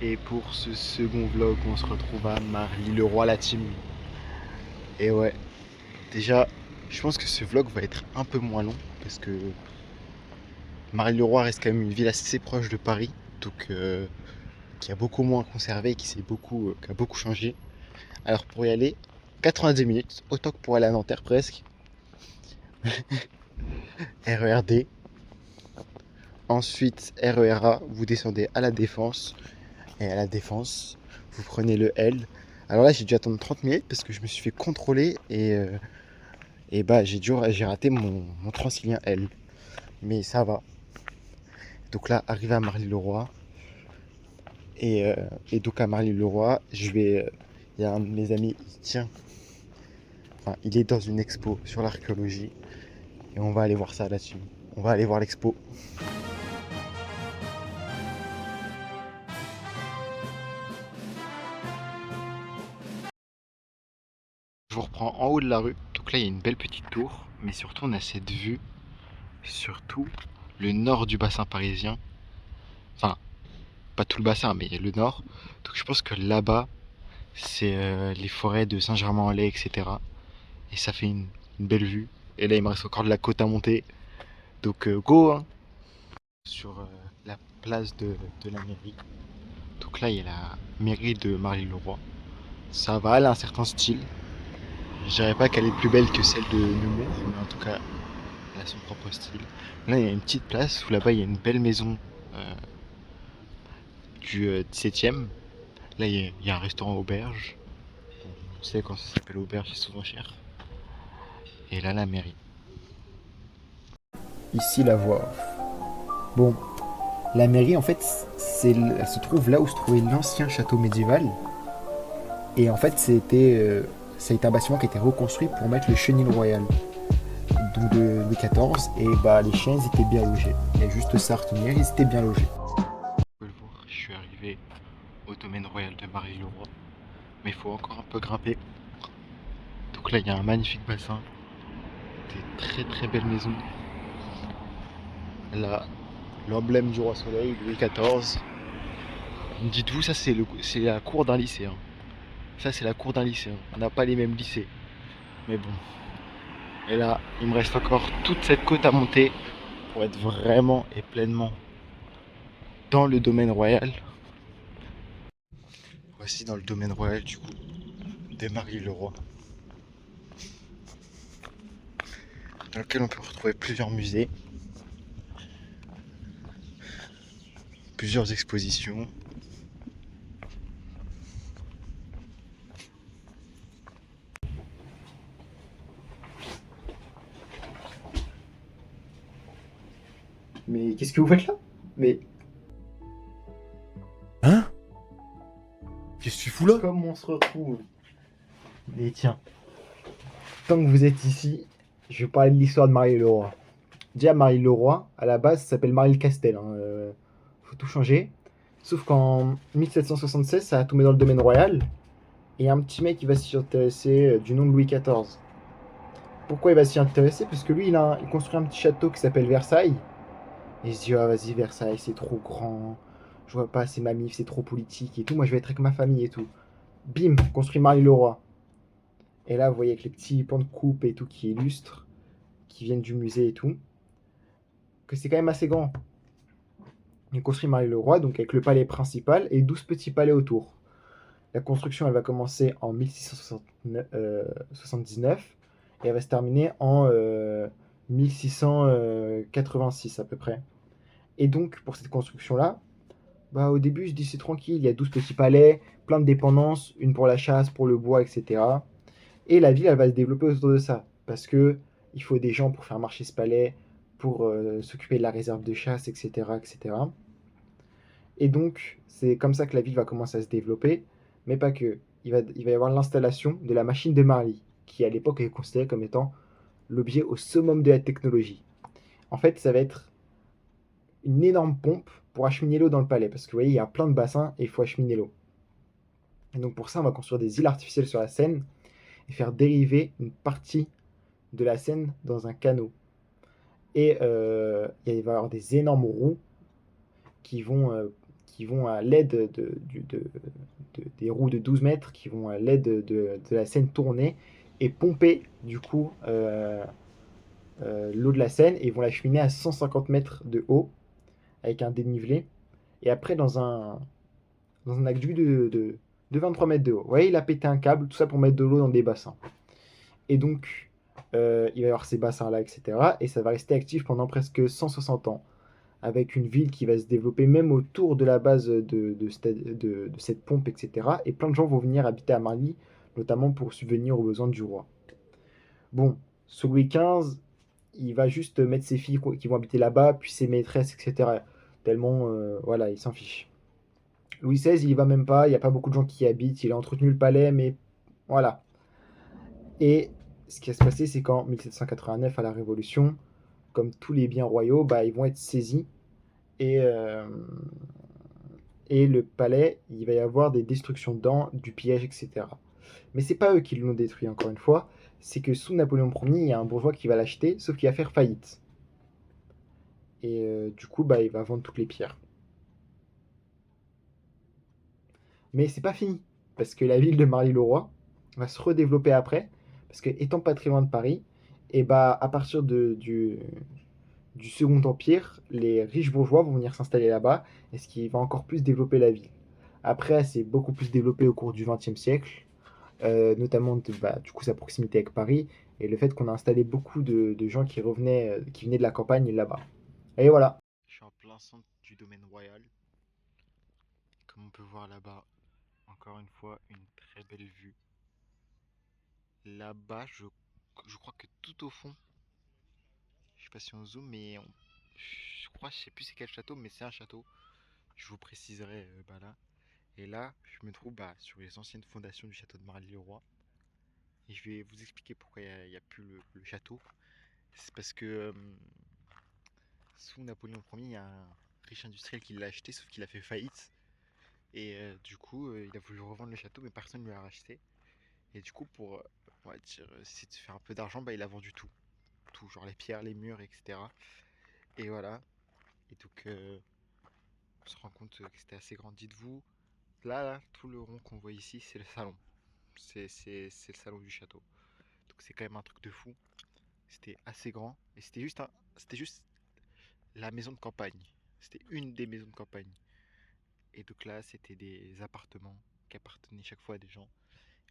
Et pour ce second vlog, on se retrouve à Marly-le-Roi, la team. Et ouais, déjà, je pense que ce vlog va être un peu moins long parce que Marly-le-Roi reste quand même une ville assez proche de Paris, donc qui a beaucoup moins conservé, qui a beaucoup changé. Alors pour y aller, 90 minutes, autant que pour aller à Nanterre presque. RERD, ensuite RERA, vous descendez à la Défense. Et à la Défense, vous prenez le L. Alors là, j'ai dû attendre 30 minutes parce que je me suis fait contrôler et bah j'ai raté mon Transilien L. Mais ça va. Donc là, arrivé à Marly-le-Roi. Et, euh, et donc à Marly-le-Roi, il y a un de mes amis, il est dans une expo sur l'archéologie. Et on va aller voir ça là-dessus. On va aller voir l'expo. Je vous reprends en haut de la rue. Donc là, il y a une belle petite tour. Mais surtout, on a cette vue sur tout le nord du bassin parisien. Enfin, pas tout le bassin, mais le nord. Donc je pense que là-bas, c'est les forêts de Saint-Germain-en-Laye, etc. Et ça fait une belle vue. Et là, il me reste encore de la côte à monter. Donc go hein. Sur la place de la mairie. Donc là, il y a la mairie de Marly-le-Roi. Ça va, elle a un certain style. Je dirais pas qu'elle est plus belle que celle de Nemours, mais en tout cas, elle a son propre style. Là, il y a une petite place où là-bas, il y a une belle maison euh, du 17e. Là, il y a un restaurant auberge. Vous savez, quand ça s'appelle auberge, c'est souvent cher. Et là, la mairie. Ici, la voie. Bon, la mairie, en fait, elle se trouve là où se trouvait l'ancien château médiéval. Et en fait, ça a été un bâtiment qui a été reconstruit pour mettre le chenil royal, donc de Louis XIV. Et bah, les chiens, ils étaient bien logés. Il y a juste ça à retenir, ils étaient bien logés. Vous pouvez le voir, je suis arrivé au domaine royal de Marly-le-Roi. Mais il faut encore un peu grimper. Donc là, il y a un magnifique bassin, des très très belles maisons. Là, l'emblème du roi soleil, Louis XIV. Dites-vous, ça c'est la cour d'un lycéen. Ça c'est la cour d'un lycéen. On n'a pas les mêmes lycées. Mais bon. Et là, il me reste encore toute cette côte à monter pour être vraiment et pleinement dans le domaine royal. Voici dans le domaine royal du coup de Marly-le-Roi, dans lequel on peut retrouver plusieurs musées, plusieurs expositions. Mais qu'est-ce que vous faites là? Mais hein? Qu'est-ce que tu fous là? Comme on se retrouve. Et tiens, tant que vous êtes ici, je vais parler de l'histoire de Marly-le-Roi. Déjà, Marly-le-Roi, à la base, ça s'appelle Marie-le-Castel. Faut tout changer. Sauf qu'en 1776, ça a tombé dans le domaine royal. Et un petit mec qui va s'y intéresser du nom de Louis XIV. Pourquoi il va s'y intéresser? Parce que lui, il construit un petit château qui s'appelle Versailles. Et il se dit, ah vas-y, Versailles, c'est trop grand. Je vois pas, c'est mamif, c'est trop politique et tout. Moi, je vais être avec ma famille et tout. Bim, construit Marly-le-Roi. Et là, vous voyez avec les petits pans de coupe et tout qui illustrent, qui viennent du musée et tout, que c'est quand même assez grand. Il construit Marly-le-Roi, donc avec le palais principal et 12 petits palais autour. La construction, elle va commencer en 1679 et elle va se terminer en 1686 à peu près. Et donc, pour cette construction-là, bah, au début, je dis c'est tranquille, il y a 12 petits palais, plein de dépendances, une pour la chasse, pour le bois, etc. Et la ville, elle va se développer autour de ça, parce que il faut des gens pour faire marcher ce palais, pour s'occuper de la réserve de chasse, etc., etc. Et donc, c'est comme ça que la ville va commencer à se développer, mais pas que. Il va y avoir l'installation de la machine de Marly, qui à l'époque est considérée comme étant l'objet au summum de la technologie. En fait, ça va être une énorme pompe pour acheminer l'eau dans le palais, parce que vous voyez, il y a plein de bassins et il faut acheminer l'eau. Et donc pour ça, on va construire des îles artificielles sur la Seine et faire dériver une partie de la Seine dans un canot. Et il va y avoir des énormes roues qui vont qui vont à l'aide des roues de 12 mètres, qui vont à l'aide de la Seine tourner et pomper du coup l'eau de la Seine et vont la cheminer à 150 mètres de haut avec un dénivelé. Et après, dans un aqueduc de 23 mètres de haut. Vous voyez, il a pété un câble, tout ça pour mettre de l'eau dans des bassins. Et donc, il va y avoir ces bassins-là, etc. Et ça va rester actif pendant presque 160 ans, avec une ville qui va se développer même autour de la base de cette pompe, etc. Et plein de gens vont venir habiter à Marly, notamment pour subvenir aux besoins du roi. Bon, sous Louis XV, il va juste mettre ses filles qui vont habiter là-bas, puis ses maîtresses, etc. Tellement, voilà, il s'en fiche. Louis XVI, il y va même pas, il n'y a pas beaucoup de gens qui y habitent, il a entretenu le palais, mais voilà. Et ce qui va se passer, c'est qu'en 1789, à la Révolution, comme tous les biens royaux, bah, ils vont être saisis. Et, euh, et le palais, il va y avoir des destructions dedans, du pillage, etc. Mais c'est pas eux qui l'ont détruit, encore une fois. C'est que sous Napoléon Ier, il y a un bourgeois qui va l'acheter, sauf qu'il va faire faillite. Et du coup, bah, il va vendre toutes les pierres. Mais c'est pas fini, parce que la ville de Marly-le-Roi va se redévelopper après, parce que étant pas très loin de Paris, et bah à partir du Second Empire, les riches bourgeois vont venir s'installer là-bas, et ce qui va encore plus développer la ville. Après, c'est beaucoup plus développé au cours du XXe siècle, notamment du coup sa proximité avec Paris, et le fait qu'on a installé beaucoup de gens qui venaient de la campagne là-bas. Et voilà. Je suis en plein centre du domaine royal. Comme on peut voir là-bas, encore une fois, une très belle vue. Là-bas, je crois que tout au fond, je sais pas si on zoome, mais je crois, je sais plus c'est quel château, mais c'est un château. Je vous préciserai bah là. Et là, je me trouve bah, sur les anciennes fondations du château de Marly-le-Roi. Et je vais vous expliquer pourquoi il n'y a, plus le château. C'est parce que sous Napoléon Ier, il y a un riche industriel qui l'a acheté, sauf qu'il a fait faillite. Et du coup, il a voulu revendre le château, mais personne ne lui a racheté. Et du coup, pour on va dire, essayer de se faire un peu d'argent, bah, il a vendu tout. Tout, genre les pierres, les murs, etc. Et voilà. Et donc, on se rend compte que c'était assez grand. Dites-vous, là, tout le rond qu'on voit ici, c'est le salon. C'est le salon du château. Donc c'est quand même un truc de fou. C'était assez grand. Et c'était juste la maison de campagne. C'était une des maisons de campagne. Et donc là, c'était des appartements qui appartenaient chaque fois à des gens.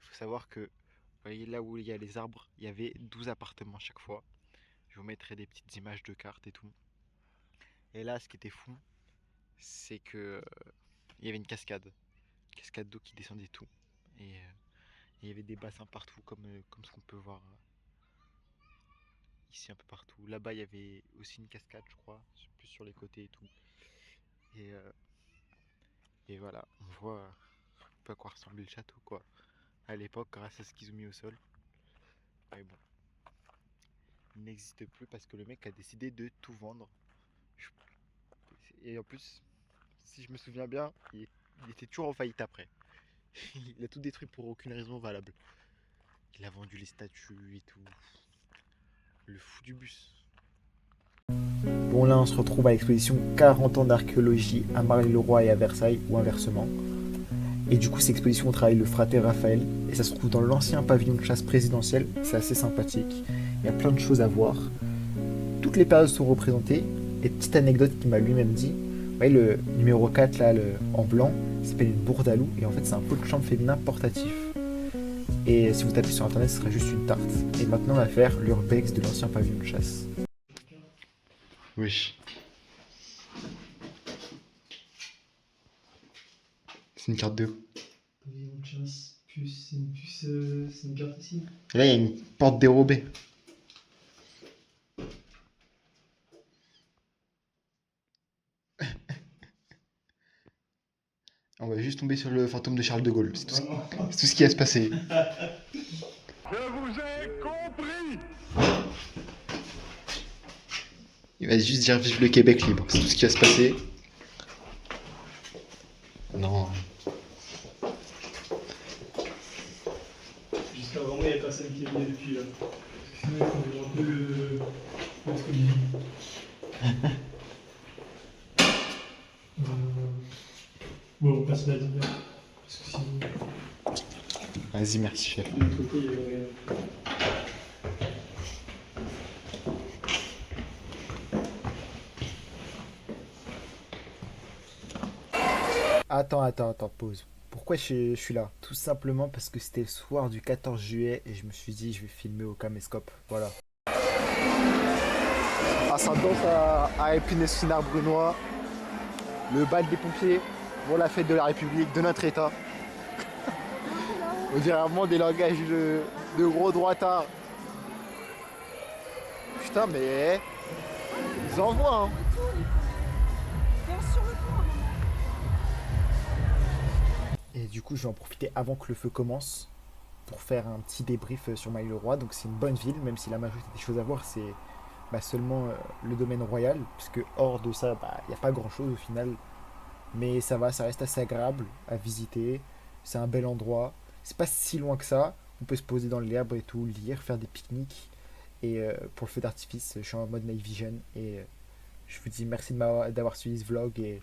Il faut savoir que, vous voyez là où il y a les arbres, il y avait 12 appartements chaque fois. Je vous mettrai des petites images de cartes et tout. Et là, ce qui était fou, c'est que il y avait une cascade d'eau qui descendait tout. Et il y avait des bassins partout, comme ce qu'on peut voir ici un peu partout. Là-bas, il y avait aussi une cascade, je crois, plus sur les côtés et tout. Et, euh, et voilà, on voit un peu à quoi ressemblait le château, quoi. À l'époque, grâce à ce qu'ils ont mis au sol. Mais bon, il n'existe plus parce que le mec a décidé de tout vendre. Et en plus, si je me souviens bien, il était toujours en faillite après. Il a tout détruit pour aucune raison valable. Il a vendu les statues et tout. Le fou du bus. Bon, là, on se retrouve à l'exposition 40 ans d'archéologie à Marly-le-Roi et à Versailles, ou inversement. Et du coup, cette exposition, on travaille le Frater Raphaël, et ça se trouve dans l'ancien pavillon de chasse présidentiel. C'est assez sympathique. Il y a plein de choses à voir. Toutes les périodes sont représentées. Et petite anecdote qu'il m'a lui-même dit, vous voyez le numéro 4 là, en blanc, ça s'appelle une bourdaloue, et en fait c'est un pot de chambre féminin portatif. Et si vous tapez sur internet, ce sera juste une tarte. Et maintenant, on va faire l'urbex de l'ancien pavillon de chasse. Oui. C'est une carte de. Pavillon de chasse, puce, c'est une puce, c'est une carte ici. Et là, il y a une porte dérobée. On va juste tomber sur le fantôme de Charles de Gaulle. C'est tout ce qui va se passer. Je vous ai compris. Il va juste dire vive le Québec libre. C'est tout ce qui va se passer. Non. Jusqu'à vraiment, il n'y a personne qui est venu depuis là. Sinon, il faut un peu le truc vide. Bon, on passe la dîner. Parce que sinon, Vas-y, merci, chef. de l'autre côté, il y avait. Attends, pause. Pourquoi je suis là? Tout simplement parce que c'était le soir du 14 juillet et je me suis dit je vais filmer au caméscope. Voilà. Ah, ça danse à Épinay-Sénard-Brunois. Le bal des pompiers pour la fête de la République, de notre État. On dirait vraiment des langages de gros droitards. Putain, mais ils envoient, hein. Et du coup, je vais en profiter avant que le feu commence pour faire un petit débrief sur Maille-le-Roi. Donc, c'est une bonne ville, même si la majorité des choses à voir, c'est seulement le domaine royal, puisque hors de ça, il n'y a pas grand-chose au final. Mais ça va, ça reste assez agréable à visiter. C'est un bel endroit. C'est pas si loin que ça. On peut se poser dans l'herbe et tout, lire, faire des pique-niques. Et pour le feu d'artifice, je suis en mode night vision. Et je vous dis merci d'avoir suivi ce vlog et